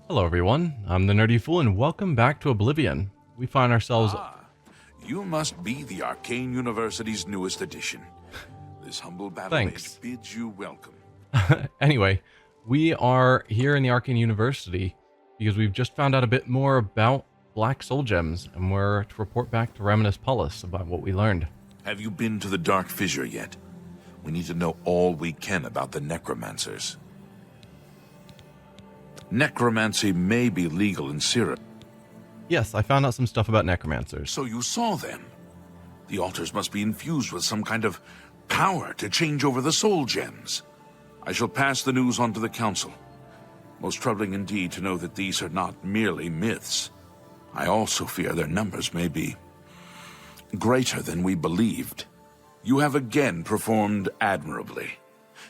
Hello everyone, I'm the Nerdy Fool and welcome back to Oblivion. We find ourselves... You must be the Arcane University's newest addition. This humble battle Thanks. mage bids you welcome. Anyway, we are here in the Arcane University because we've just found out a bit more about Black Soul Gems and we're to report back to Reminisce Paulus about what we learned. Have you been to the Dark Fissure yet? We need to know all we can about the necromancers. Necromancy may be legal in Cyrodiil. Yes, I found out some stuff about necromancers. So you saw them. The altars must be infused with some kind of power to change over the soul gems. I shall pass the news on to the council. Most troubling indeed to know that these are not merely myths. I also fear their numbers may be greater than we believed. You have again performed admirably.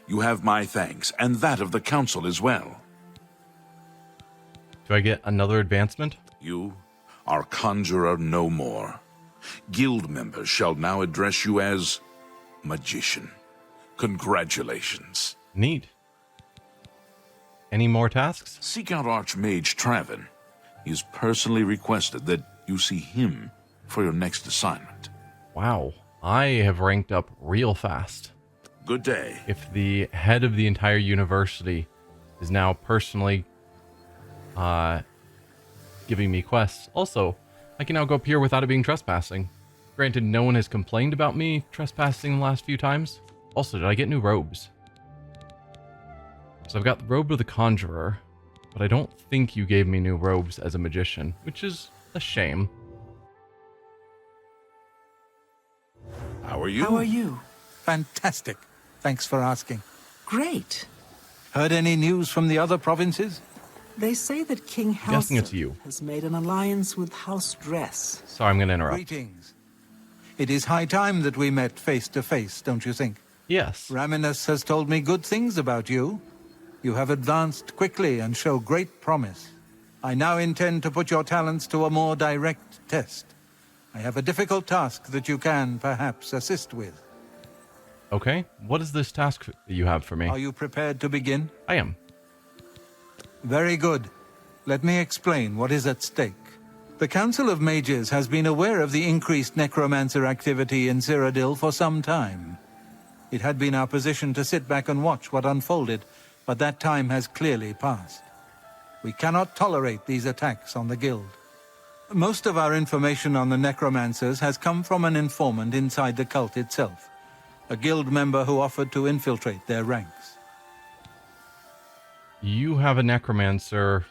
You have my thanks, and that of the council as well. Do I get another advancement? You are conjurer no more. Guild members shall now address you as magician. Congratulations. Neat. Any more tasks? Seek out Archmage Traven. He has personally requested that you see him for your next assignment. Wow, I have ranked up real fast. Good day. If the head of the entire university is now personally giving me quests. Also, I can now go up here without it being trespassing. Granted, no one has complained about me trespassing the last few times. Also, did I get new robes? So I've got the robe of the conjurer, but I don't think you gave me new robes as a magician, which is a shame. How are you? How are you? Fantastic. Thanks for asking. Great. Heard any news from the other provinces? They say that King Guessing it's Halfdan you. has made an alliance with House Dress. Sorry, I'm going to interrupt. Greetings. It is high time that we met face to face, don't you think? Yes. Reminisce has told me good things about you. You have advanced quickly and show great promise. I now intend to put your talents to a more direct test. I have a difficult task that you can, perhaps, assist with. Okay. What is this task that you have for me? Are you prepared to begin? I am. Very good. Let me explain what is at stake. The Council of Mages has been aware of the increased necromancer activity in Cyrodiil for some time. It had been our position to sit back and watch what unfolded, but that time has clearly passed. We cannot tolerate these attacks on the Guild. Most of our information on the necromancers has come from an informant inside the cult itself, a Guild member who offered to infiltrate their ranks. You have a necromancer.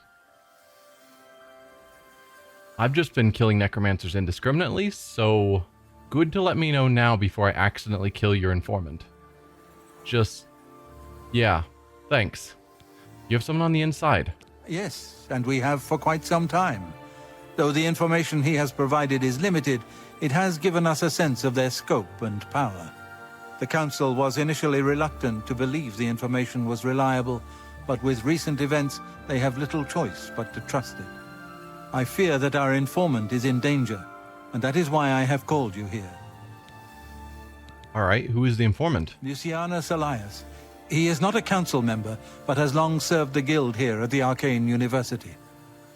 I've just been killing necromancers indiscriminately, so good to let me know now before I accidentally kill your informant. Yeah, thanks. You have someone on the inside. Yes, and we have for quite some time. Though the information he has provided is limited, it has given us a sense of their scope and power. The Council was initially reluctant to believe the information was reliable, but with recent events, they have little choice but to trust it. I fear that our informant is in danger, and that is why I have called you here. Alright, who is the informant? Lucianus Elias. He is not a council member, but has long served the Guild here at the Arcane University.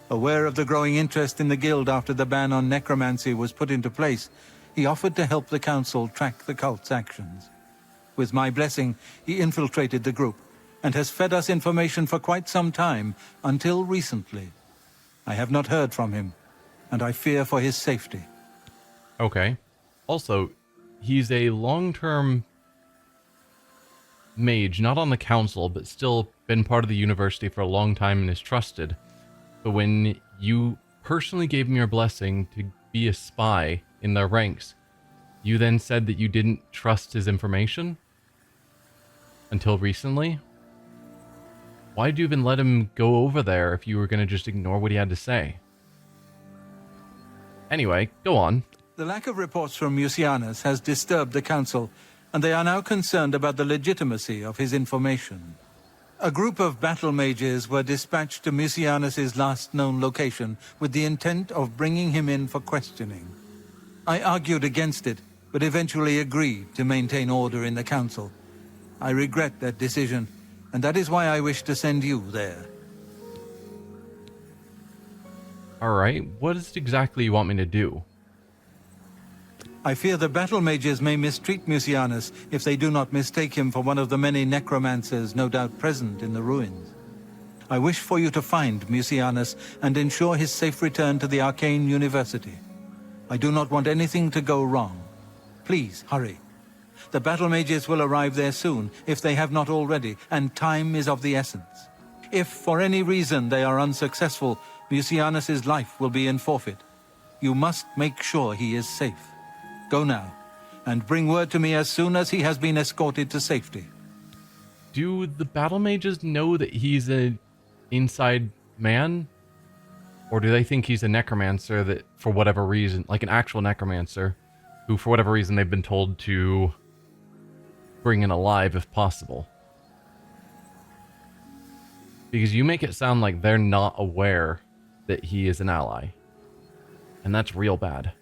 Aware of the growing interest in the Guild after the ban on necromancy was put into place, he offered to help the Council track the cult's actions. With my blessing, he infiltrated the group, and has fed us information for quite some time, until recently. I have not heard from him, and I fear for his safety. Okay. Also, he's a long-term mage, not on the council, but still been part of the university for a long time and is trusted. But when you personally gave him your blessing to be a spy in their ranks, you then said that you didn't trust his information? Until recently? Why'd you even let him go over there if you were going to just ignore what he had to say? Anyway, go on. The lack of reports from Mucianus has disturbed the Council, and they are now concerned about the legitimacy of his information. A group of battle mages were dispatched to Mucianus's last known location with the intent of bringing him in for questioning. I argued against it, but eventually agreed to maintain order in the Council. I regret that decision, and that is why I wish to send you there. Alright, what is it exactly you want me to do? I fear the battle mages may mistreat Mucianus if they do not mistake him for one of the many necromancers no doubt present in the ruins. I wish for you to find Mucianus and ensure his safe return to the Arcane University. I do not want anything to go wrong. Please, hurry. The battle mages will arrive there soon, if they have not already, and time is of the essence. If, for any reason, they are unsuccessful, Mucianus's life will be in forfeit. You must make sure he is safe. Go now, and bring word to me as soon as he has been escorted to safety. Do the battle mages know that he's an inside man? Or do they think he's a necromancer that, for whatever reason, like an actual necromancer, who for whatever reason they've been told to bring in alive if possible? Because you make it sound like they're not aware that he is an ally. And that's real bad.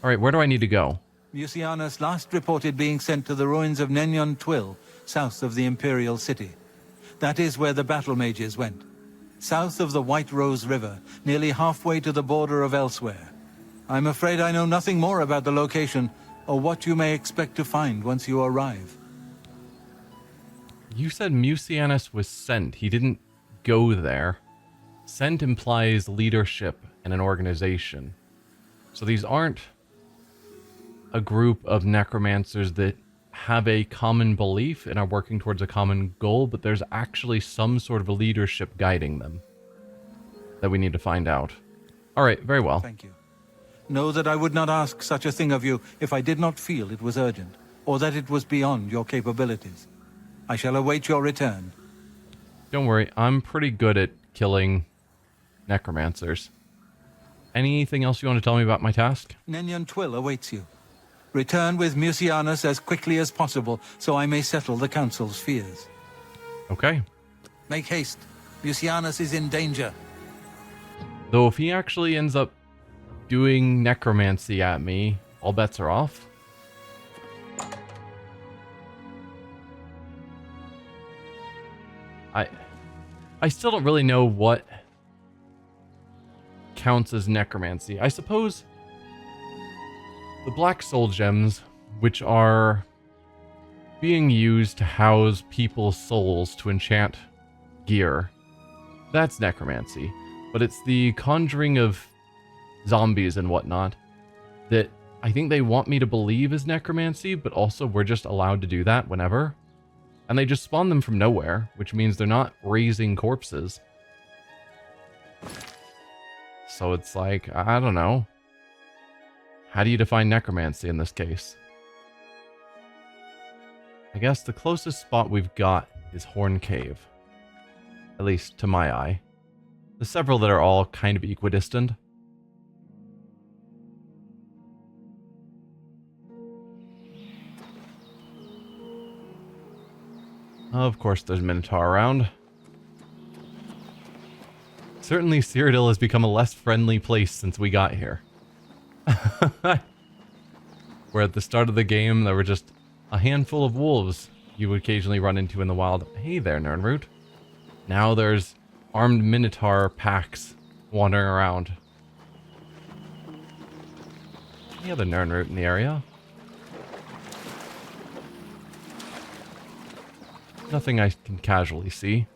Alright, where do I need to go? Mucianus last reported being sent to the ruins of Nenyon Twill, south of the Imperial City. That is where the battle mages went. South of the White Rose River, nearly halfway to the border of elsewhere. I'm afraid I know nothing more about the location, or what you may expect to find once you arrive. You said Mucianus was sent. He didn't go there. Sent implies leadership in an organization. So these aren't a group of necromancers that have a common belief and are working towards a common goal, but there's actually some sort of a leadership guiding them that we need to find out. Alright, very well. Thank you. Know that I would not ask such a thing of you if I did not feel it was urgent, or that it was beyond your capabilities. I shall await your return. Don't worry, I'm pretty good at killing necromancers. Anything else you want to tell me about my task? Nenyon Twill awaits you. Return with Mucianus as quickly as possible, so I may settle the Council's fears. Okay. Make haste. Mucianus is in danger. Though if he actually ends up doing necromancy at me, all bets are off. I still don't really know what counts as necromancy. I suppose the black soul gems, which are being used to house people's souls to enchant gear, that's necromancy. But it's the conjuring of zombies and whatnot that I think they want me to believe is necromancy, but also we're just allowed to do that whenever. And they just spawn them from nowhere, which means they're not raising corpses. So it's like, I don't know. How do you define necromancy in this case? I guess the closest spot we've got is Horn Cave. At least to my eye. There's several that are all kind of equidistant. Of course there's Minotaur around. Certainly Cyrodiil has become a less friendly place since we got here. Where at the start of the game there were just a handful of wolves you would occasionally run into in the wild. Hey there, Nirnroot. Now there's armed Minotaur packs wandering around. Any other Nirnroot in the area? Nothing I can casually see.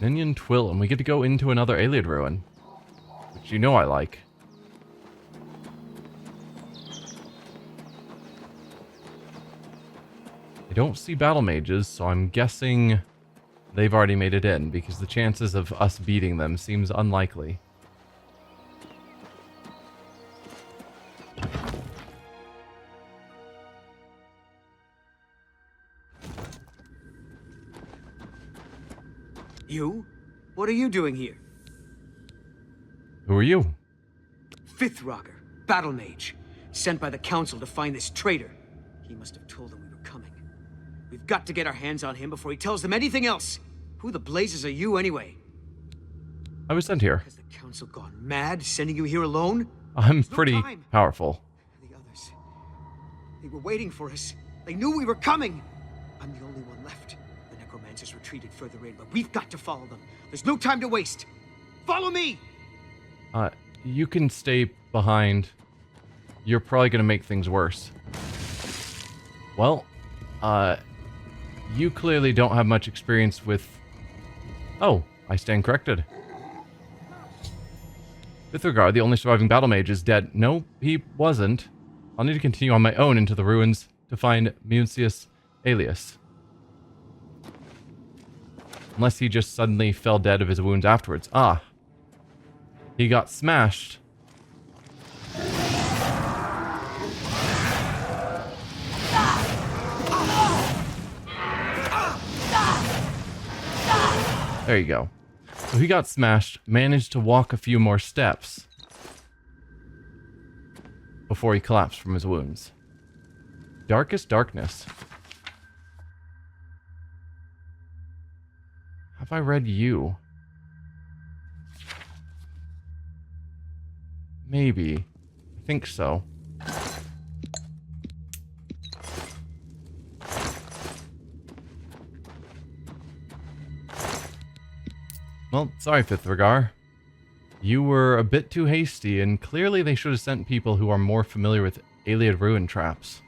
Nenyon Twill, and we get to go into another Ayleid ruin, which you know I like. I don't see battle mages, so I'm guessing they've already made it in, because the chances of us beating them seems unlikely. You? What are you doing here? Who are you? Fifth Rocker, battle mage, sent by the council to find this traitor. He must have told them we were coming. We've got to get our hands on him before he tells them anything else. Who the blazes are you, anyway? I was sent here. Has the council gone mad, sending you here alone? I'm no pretty time. powerful. The others. They were waiting for us. They knew we were coming. I'm the only one left. The necromancers retreated further in, but we've got to follow them. There's no time to waste. Follow me! You can stay behind. You're probably going to make things worse. Well, you clearly don't have much experience with... Oh, I stand corrected. Vithrigar, the only surviving battle mage, is dead. No, he wasn't. I'll need to continue on my own into the ruins to find Muncius Aelius. Unless he just suddenly fell dead of his wounds afterwards. Ah. He got smashed. There you go. So he got smashed, managed to walk a few more steps before he collapsed from his wounds. Darkest darkness. Have I read you? Maybe. I think so. Well, sorry, Vithrigar. You were a bit too hasty, and clearly they should have sent people who are more familiar with Ayleid ruin traps.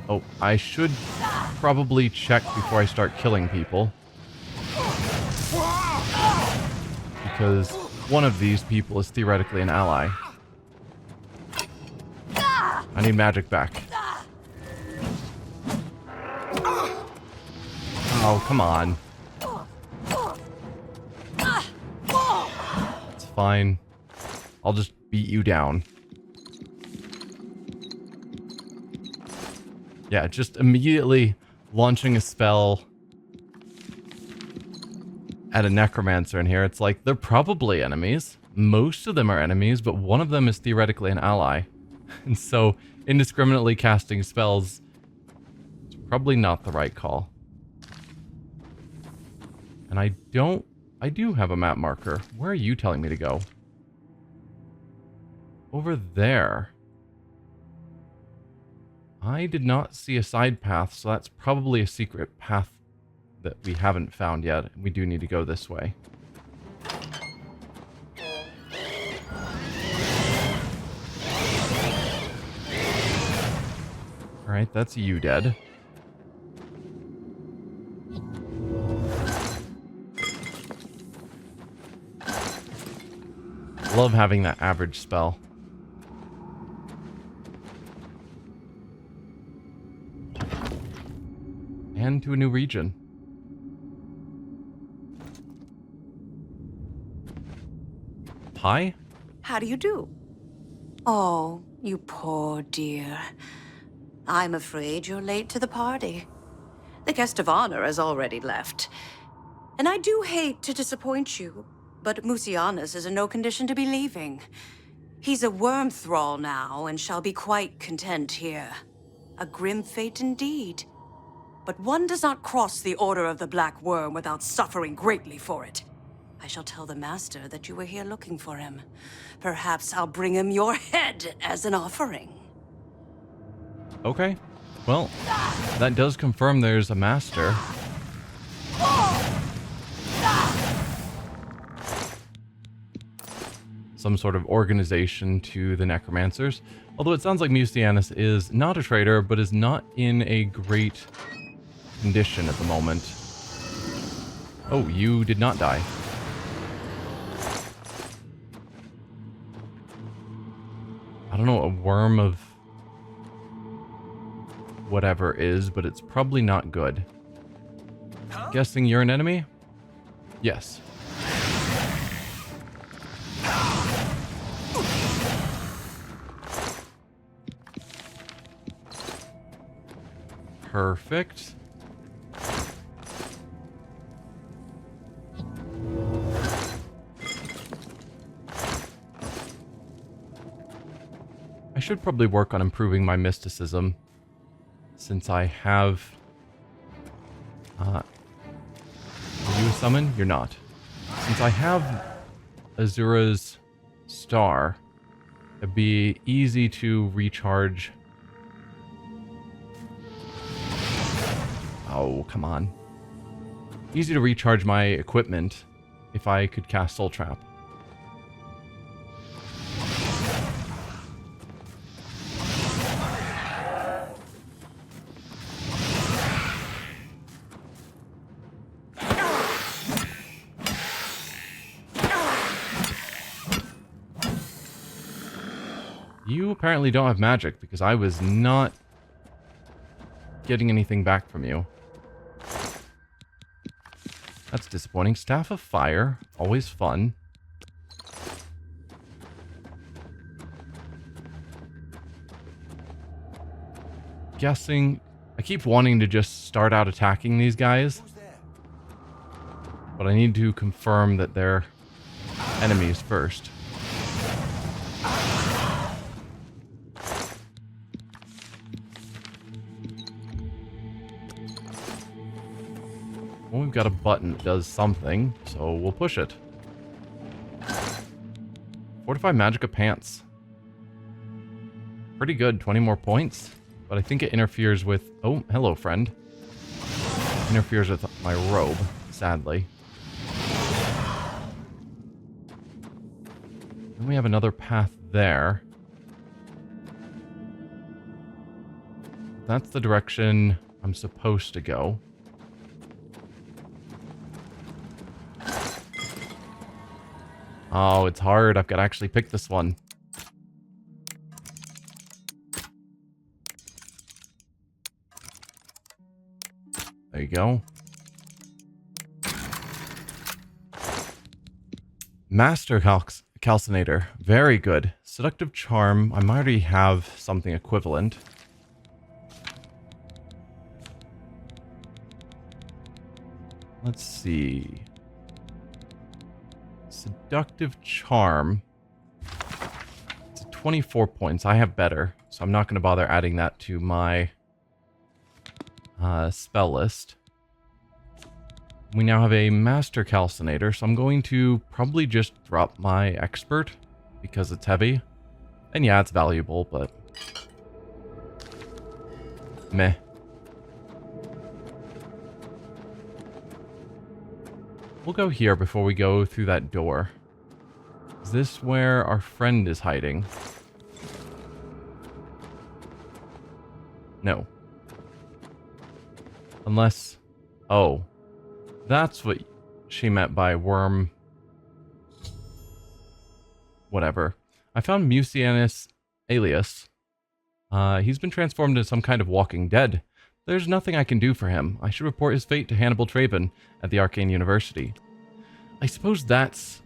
Oh, I should probably check before I start killing people. Because one of these people is theoretically an ally. I need magic back. Oh, come on. It's fine. I'll just beat you down. Yeah, just immediately launching a spell at a necromancer in here. It's like, they're probably enemies. Most of them are enemies, but one of them is theoretically an ally. And so, indiscriminately casting spells is probably not the right call. And I do have a map marker. Where are you telling me to go? Over there. I did not see a side path, so that's probably a secret path that we haven't found yet. We do need to go this way. Alright, that's you dead. Love having that average spell. And to a new region. Hi? How do you do? Oh, you poor dear. I'm afraid you're late to the party. The guest of honor has already left. And I do hate to disappoint you, but Mucianus is in no condition to be leaving. He's a worm thrall now and shall be quite content here. A grim fate indeed. But one does not cross the Order of the Black Worm without suffering greatly for it. I shall tell the Master that you were here looking for him. Perhaps I'll bring him your head as an offering. Okay. Well, that does confirm there's a master. Some sort of organization to the necromancers. Although it sounds like Mucianus is not a traitor, but is not in a great condition at the moment. Oh, you did not die. I don't know what a worm of whatever is, but it's probably not good. Guessing you're an enemy? Yes. Perfect. I should probably work on improving my mysticism, since I have... are you a summon? You're not. Since I have Azura's star, it'd be easy to recharge... Oh, come on. Easy to recharge my equipment if I could cast Soul Trap. You apparently don't have magic, because I was not getting anything back from you. That's disappointing. Staff of Fire, always fun. Guessing... I keep wanting to just start out attacking these guys, but I need to confirm that they're enemies first. Well, we've got a button that does something, so we'll push it. Fortify Magicka Pants. Pretty good, 20 more points. But I think it interferes with... Oh, hello, friend. Interferes with my robe, sadly. Then we have another path there. That's the direction I'm supposed to go. Oh, it's hard. I've got to actually pick this one. There you go. Master Calcinator. Very good. Seductive Charm. I might already have something equivalent. Let's see. Seductive Charm. It's 24 points. I have better, so I'm not going to bother adding that to my spell list. We now have a Master Calcinator, so I'm going to probably just drop my Expert because it's heavy. And yeah, it's valuable, but meh. We'll go here before we go through that door. Is this where our friend is hiding? No. Unless... Oh. That's what she meant by worm... Whatever. I found Mucianus Alias. He's been transformed into some kind of walking dead. There's nothing I can do for him. I should report his fate to Hannibal Traven at the Arcane University. I suppose that's...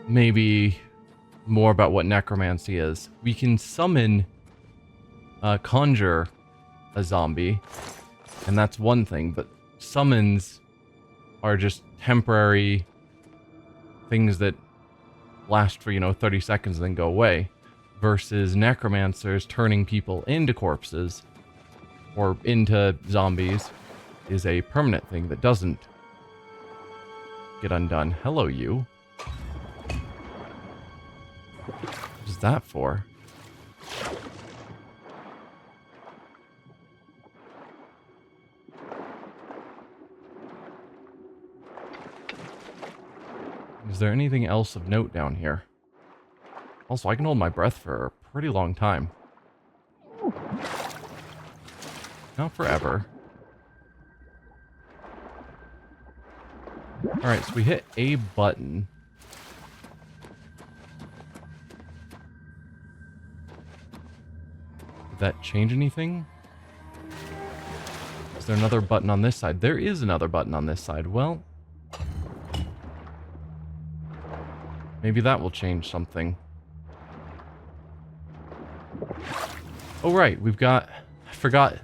maybe more about what necromancy is. We can summon... conjure a zombie, and that's one thing, but summons are just temporary things that last for, 30 seconds and then go away, versus necromancers turning people into corpses or into zombies is a permanent thing that doesn't get undone. Hello, you. What is that for? Is there anything else of note down here? Also, I can hold my breath for a pretty long time. Not forever. Alright, so we hit a button. Did that change anything? Is there another button on this side? There is another button on this side. Well... maybe that will change something. Oh, right. We've got... I forgot.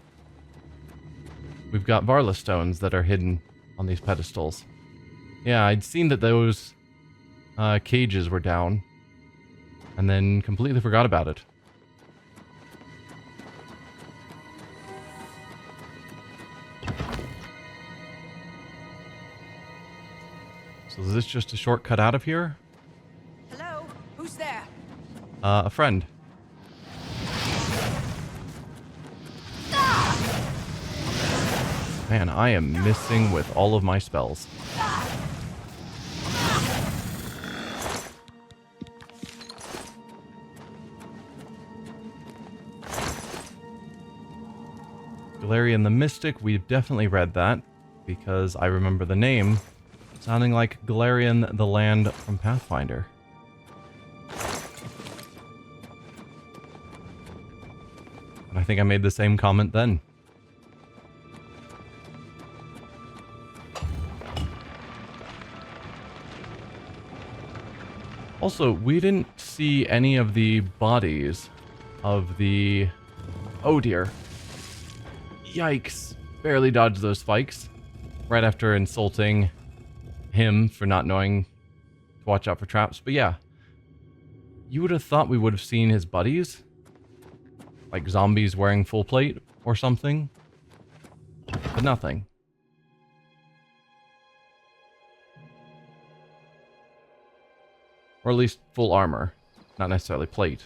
We've got Varla stones that are hidden on these pedestals. Yeah, I'd seen that those cages were down. and then completely forgot about it. So is this just a shortcut out of here? Hello? Who's there? A friend. Man, I am missing with all of my spells. Galarian the Mystic, we've definitely read that, because I remember the name sounding like Galarian the Land from Pathfinder. And I think I made the same comment then. Also, we didn't see any of the bodies of the... Oh dear. Yikes. Barely dodged those spikes. Right after insulting him for not knowing to watch out for traps. But yeah. You would have thought we would have seen his buddies. Like zombies wearing full plate or something. But nothing. Or at least full armor, not necessarily plate.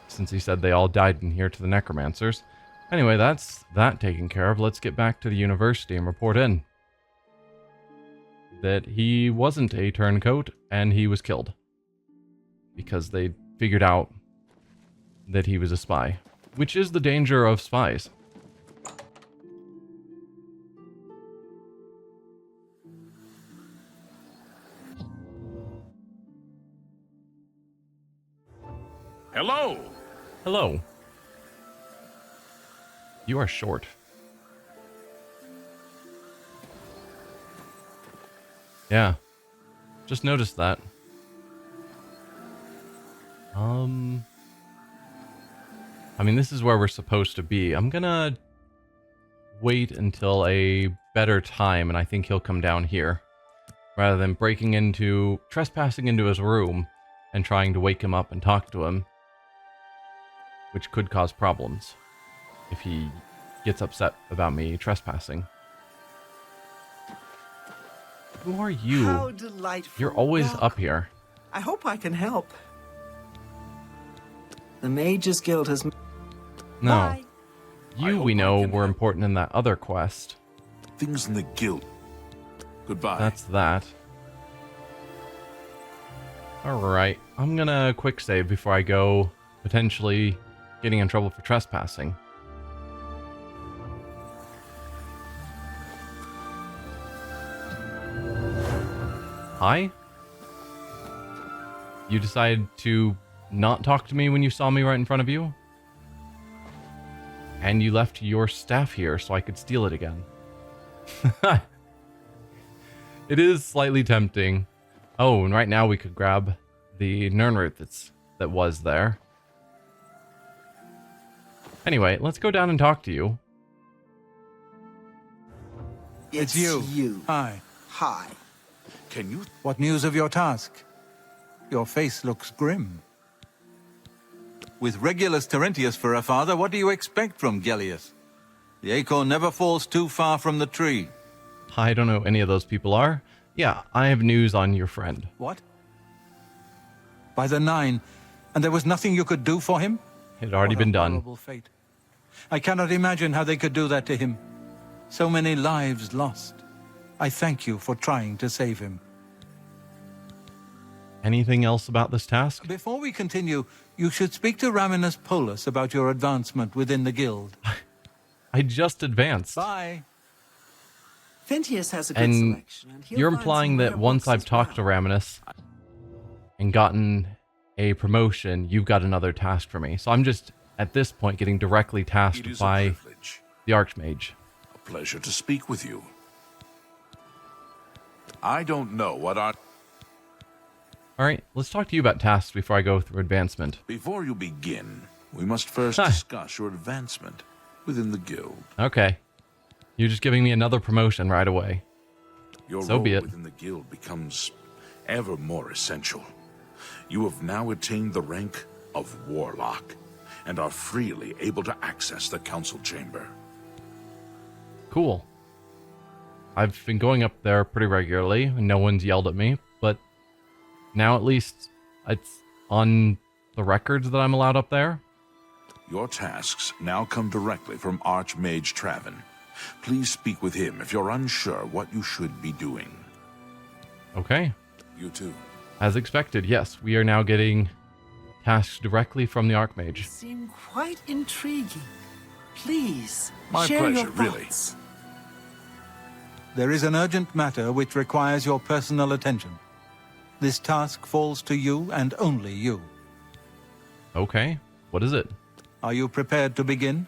Since he said they all died in here to the necromancers. Anyway, that's that taken care of. Let's get back to the university and report in that he wasn't a turncoat and he was killed. Because they figured out that he was a spy. Which is the danger of spies. Hello! Hello. You are short. Yeah. Just noticed that. I mean, this is where we're supposed to be. I'm gonna wait until a better time, and I think he'll come down here. Rather than trespassing into his room and trying to wake him up and talk to him. Which could cause problems if he gets upset about me trespassing. Who are you? How delightful. You're always Welcome. up here. I hope I can help. The Mages Guild has... No. Bye. You, hope we I know, can were help. important in that other quest. Things in the guild. Goodbye. That's that. Alright, I'm gonna quick save before I go potentially getting in trouble for trespassing. Hi? You decided to not talk to me when you saw me right in front of you? And you left your staff here so I could steal it again. It is slightly tempting. Oh, and right now we could grab the Nirnroot that was there. Anyway, let's go down and talk to you. It's you. Hi. Hi. Can you... What news of your task? Your face looks grim. With Regulus Terentius for a father, what do you expect from Gellius? The acorn never falls too far from the tree. I don't know who any of those people are. Yeah, I have news on your friend. What? By the 9, and there was nothing you could do for him? It had already What a been done. horrible fate. I cannot imagine how they could do that to him. So many lives lost. I thank you for trying to save him. Anything else about this task? Before we continue, you should speak to Raminus Polus about your advancement within the guild. I just advanced. Bye. Ventius has a good And selection. And he'll you're find implying some that rare once books I've as talked to well. Raminus and gotten a promotion, you've got another task for me. So I'm just, at this point, getting directly It tasked is by a privilege. the Archmage. A pleasure to speak with you. I don't know what our... Alright, let's talk to you about tasks before I go through advancement. Before you begin, we must first Hi. discuss your advancement within the guild. Okay. You're just giving me another promotion right away. Your So role be it. within the guild becomes ever more essential. You have now attained the rank of warlock, and are freely able to access the council chamber. Cool. I've been going up there pretty regularly, and no one's yelled at me, but now at least it's on the records that I'm allowed up there. Your tasks now come directly from Archmage Traven. Please speak with him if you're unsure what you should be doing. Okay. You too. As expected, yes, we are now getting tasks directly from the Archmage. Seem quite intriguing. Please, My share pleasure, your really. thoughts. There is an urgent matter which requires your personal attention. This task falls to you and only you. Okay. What is it? Are you prepared to begin?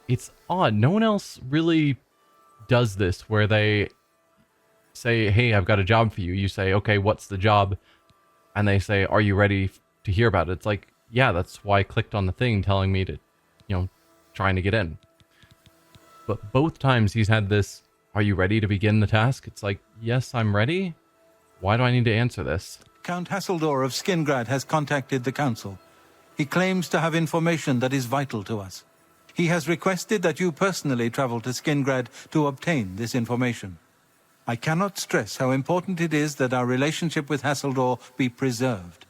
It's odd. No one else really does this where they say, hey, I've got a job for you. You say, okay, what's the job? And they say, are you ready to hear about it? It's like, yeah, that's why I clicked on the thing telling me to, trying to get in. But both times he's had this, are you ready to begin the task? It's like, yes, I'm ready. Why do I need to answer this? Count Hasseldor of Skingrad has contacted the council. He claims to have information that is vital to us. He has requested that you personally travel to Skingrad to obtain this information. I cannot stress how important it is that our relationship with Hasseldor be preserved.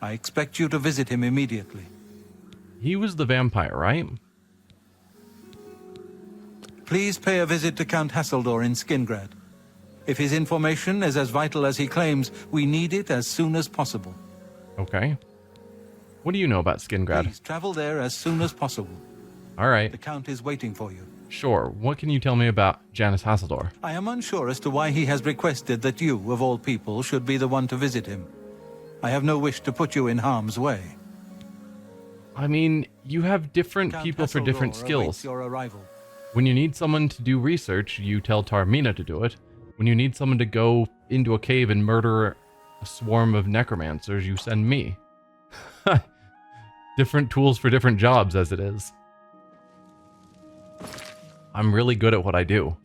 I expect you to visit him immediately. He was the vampire, right? Please pay a visit to Count Hasseldor in Skingrad. If his information is as vital as he claims, we need it as soon as possible. Okay. What do you know about Skingrad? Please travel there as soon as possible. All right. The Count is waiting for you. Sure. What can you tell me about Janus Hasseldor? I am unsure as to why he has requested that you, of all people, should be the one to visit him. I have no wish to put you in harm's way. I mean, you have different Count people for Hasseldor different awaits skills. your arrival. When you need someone to do research, you tell Tarmina to do it. When you need someone to go into a cave and murder a swarm of necromancers, you send me. Different tools for different jobs, as it is. I'm really good at what I do.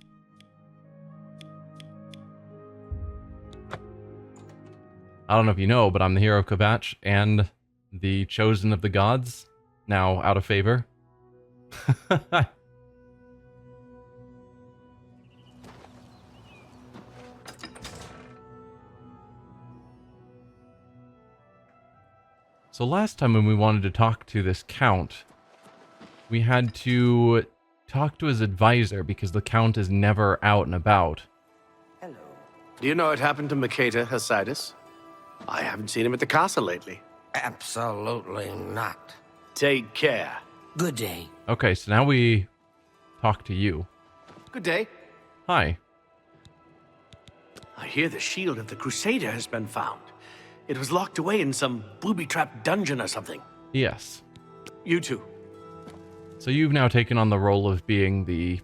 I don't know if you know, but I'm the hero of Kvatch and the chosen of the gods, now out of favor. So last time when we wanted to talk to this count, we had to talk to his advisor because the count is never out and about. Hello. Do you know what happened to Makeda Hasidus? I haven't seen him at the castle lately. Absolutely not. Take care. Good day. Okay, so now we talk to you. Good day. Hi. I hear the shield of the Crusader has been found. It was locked away in some booby-trapped dungeon or something. Yes. You too. So you've now taken on the role of being the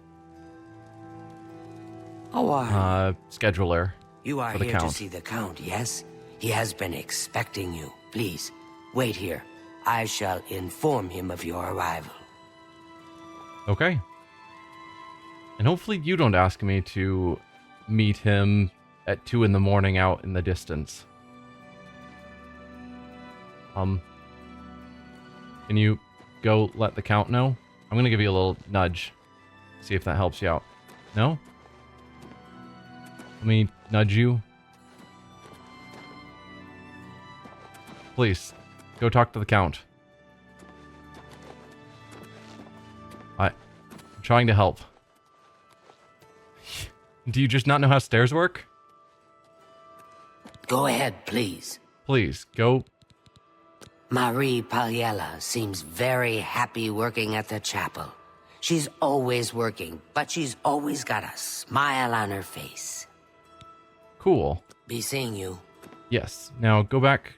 scheduler You are for the here to count. see the Count, yes? He has been expecting you. Please, wait here. I shall inform him of your arrival. Okay. And hopefully you don't ask me to meet him at 2 in the morning out in the distance. Can you go let the count know? I'm gonna give you a little nudge. See if that helps you out. No? Let me nudge you. Please, go talk to the count. I'm trying to help. Do you just not know how stairs work? Go ahead, please. Please, go. Marie Paliella seems very happy working at the chapel. She's always working, but she's always got a smile on her face. Cool. Be seeing you. Yes. Now go back.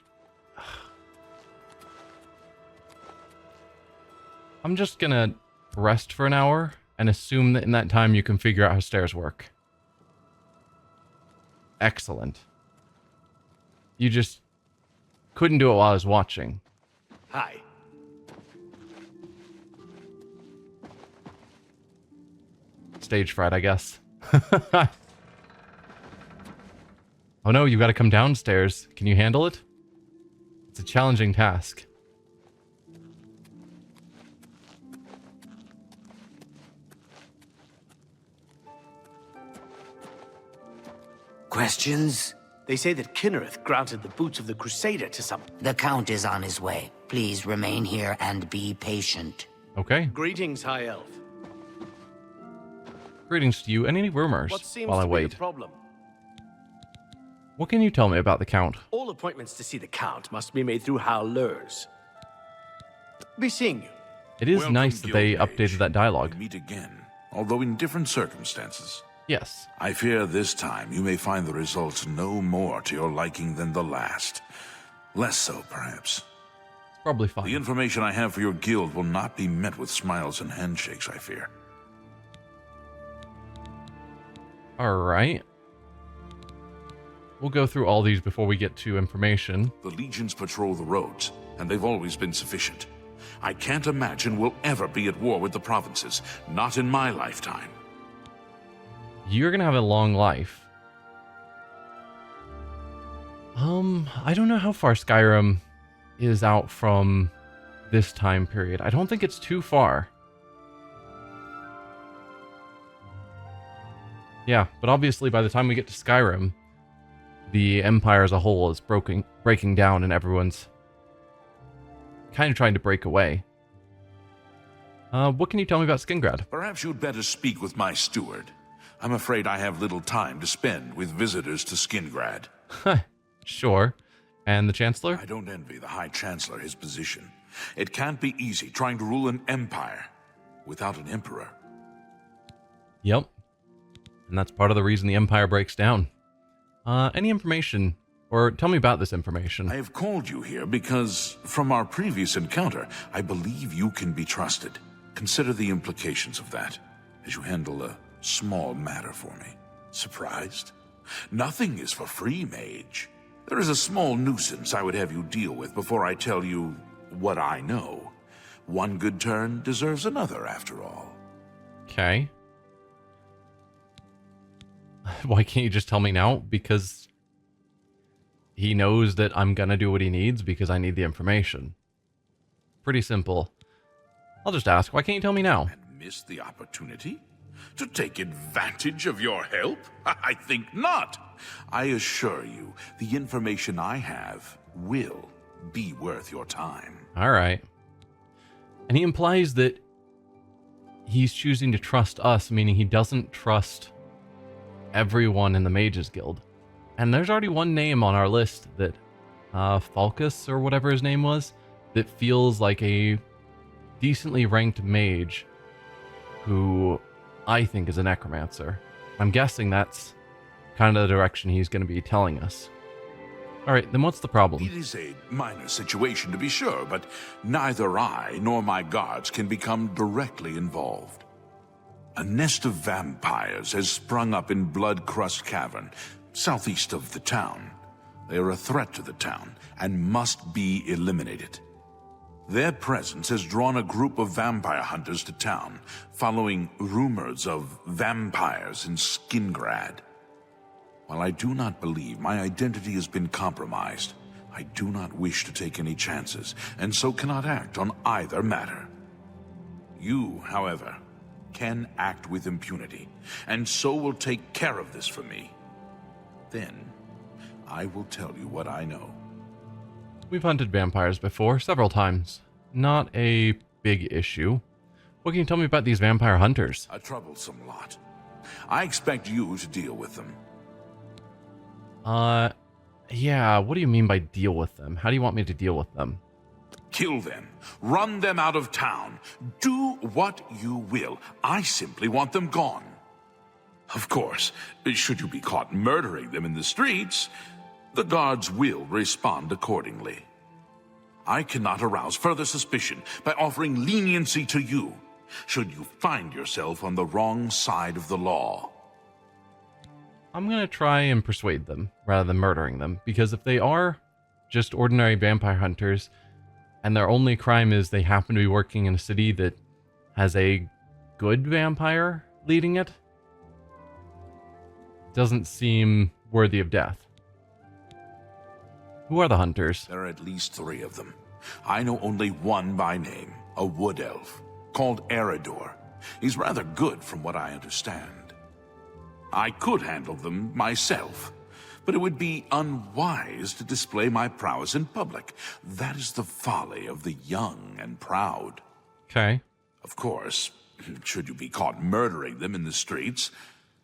I'm just gonna rest for an hour and assume that in that time you can figure out how stairs work. Excellent. You just couldn't do it while I was watching. Hi. Stage fright, I guess. Oh no, you gotta come downstairs. Can you handle it? It's a challenging task. Questions? They say that Kinnereth granted the boots of the Crusader to some... The Count is on his way. Please remain here and be patient. Okay. Greetings, High Elf. Greetings to you. Any rumors What seems while I to be wait? the problem? What can you tell me about the Count? All appointments to see the Count must be made through howlers. Be seeing you. It is Welcome, nice that they Guild Mage. updated that dialogue. We meet again, although in different circumstances. Yes. I fear this time you may find the results no more to your liking than the last. Less so, perhaps. It's probably fine. The information I have for your guild will not be met with smiles and handshakes, I fear. Alright. We'll go through all these before we get to information. The legions patrol the roads, and they've always been sufficient. I can't imagine we'll ever be at war with the provinces, not in my lifetime. You're gonna have a long life. I don't know how far Skyrim is out from this time period. I don't think it's too far. Yeah, but obviously by the time we get to Skyrim, the Empire as a whole is breaking down and everyone's kind of trying to break away. What can you tell me about Skingrad? Perhaps you'd better speak with my steward. I'm afraid I have little time to spend with visitors to Skingrad. Sure. And the Chancellor? I don't envy the High Chancellor his position. It can't be easy trying to rule an empire without an emperor. Yep. And that's part of the reason the Empire breaks down. Any information, or tell me about this information. I have called you here because, from our previous encounter, I believe you can be trusted. Consider the implications of that as you handle a small matter for me. Surprised? Nothing is for free, mage. There is a small nuisance I would have you deal with before I tell you what I know. One good turn deserves another, after all. Okay. Why can't you just tell me now? Because he knows that I'm gonna do what he needs because I need the information. Pretty simple. I'll just ask, why can't you tell me now? And miss the opportunity? To take advantage of your help? I think not. I assure you, the information I have will be worth your time. Alright. And he implies that he's choosing to trust us, meaning he doesn't trust everyone in the Mages Guild. And there's already one name on our list that, Falcus, or whatever his name was, that feels like a decently ranked mage who I think is a necromancer. I'm guessing that's kind of the direction he's going to be telling us. Alright, then what's the problem? It is a minor situation to be sure, but neither I nor my guards can become directly involved. A nest of vampires has sprung up in Blood-Crust Cavern, southeast of the town. They are a threat to the town and must be eliminated. Their presence has drawn a group of vampire hunters to town, following rumors of vampires in Skingrad. While I do not believe my identity has been compromised, I do not wish to take any chances, and so cannot act on either matter. You, however, can act with impunity, and so will take care of this for me. Then, I will tell you what I know. We've hunted vampires before, several times. Not a big issue. What can you tell me about these vampire hunters? A troublesome lot. I expect you to deal with them. Yeah, what do you mean by deal with them? How do you want me to deal with them? Kill them. Run them out of town. Do what you will. I simply want them gone. Of course, should you be caught murdering them in the streets, the guards will respond accordingly. I cannot arouse further suspicion by offering leniency to you, should you find yourself on the wrong side of the law. I'm gonna try and persuade them, rather than murdering them, because if they are just ordinary vampire hunters, and their only crime is they happen to be working in a city that has a good vampire leading it, doesn't seem worthy of death. Who are the hunters? There are at least 3 of them. I know only one by name, a wood elf, called Eridor. He's rather good from what I understand. I could handle them myself, but it would be unwise to display my prowess in public. That is the folly of the young and proud. Okay. Of course, should you be caught murdering them in the streets,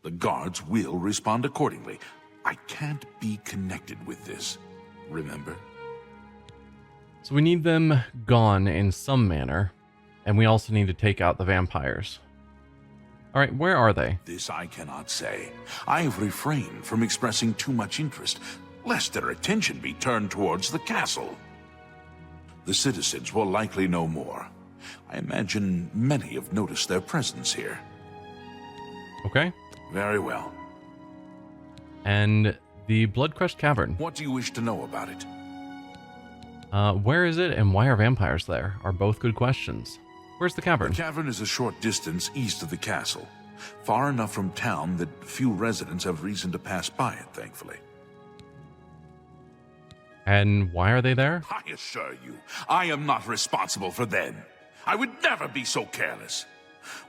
the guards will respond accordingly. I can't be connected with this, remember? So we need them gone in some manner, and we also need to take out the vampires. Alright, where are they? This I cannot say. I have refrained from expressing too much interest, lest their attention be turned towards the castle. The citizens will likely know more. I imagine many have noticed their presence here. Okay. Very well. And the Bloodcrest Cavern. What do you wish to know about it? Where is it and why are vampires there? Are both good questions. Where's the cavern? The cavern is a short distance east of the castle, far enough from town that few residents have reason to pass by it, thankfully. And why are they there? I assure you, I am not responsible for them. I would never be so careless.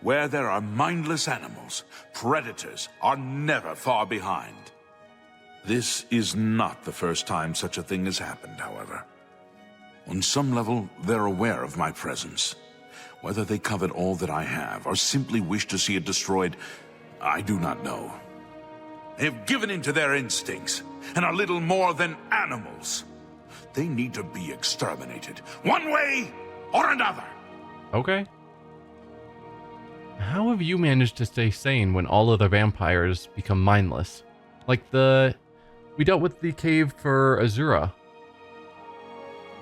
Where there are mindless animals, predators are never far behind. This is not the first time such a thing has happened, however. On some level, they're aware of my presence. Whether they covet all that I have, or simply wish to see it destroyed, I do not know. They have given in to their instincts, and are little more than animals. They need to be exterminated, one way or another. Okay. How have you managed to stay sane when all other vampires become mindless? Like we dealt with the cave for Azura,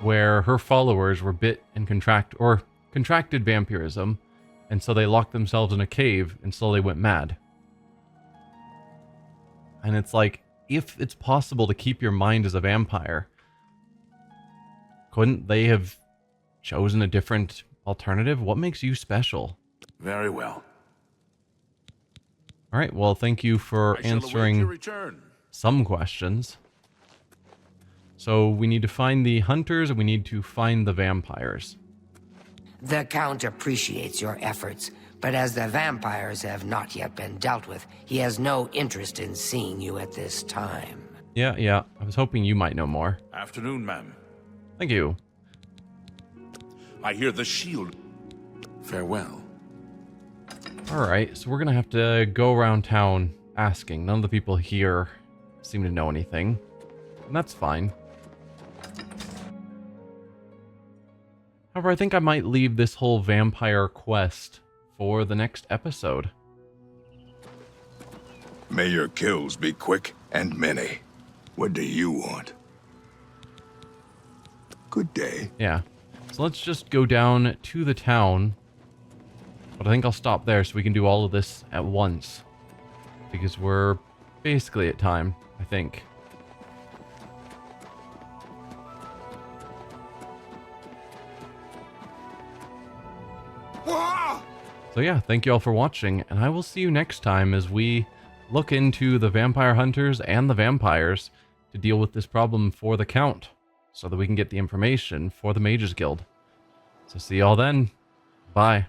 where her followers were bit and contracted vampirism, and so they locked themselves in a cave and slowly went mad. And it's like, if it's possible to keep your mind as a vampire, couldn't they have chosen a different alternative? What makes you special? Very well. All right, well, thank you for I shall await your answering return. some questions. So we need to find the hunters and we need to find the vampires. The Count appreciates your efforts, but as the vampires have not yet been dealt with, he has no interest in seeing you at this time. Yeah, I was hoping you might know more. Afternoon, ma'am. Thank you. I hear the shield. Farewell. Alright, so we're gonna have to go around town asking. None of the people here seem to know anything. And that's fine. However, I think I might leave this whole vampire quest for the next episode. May your kills be quick and many. What do you want? Good day. Yeah. So let's just go down to the town. But I think I'll stop there so we can do all of this at once. Because we're basically at time, I think. So yeah, thank you all for watching, and I will see you next time as we look into the vampire hunters and the vampires to deal with this problem for the Count, so that we can get the information for the Mages Guild. So see y'all then. Bye.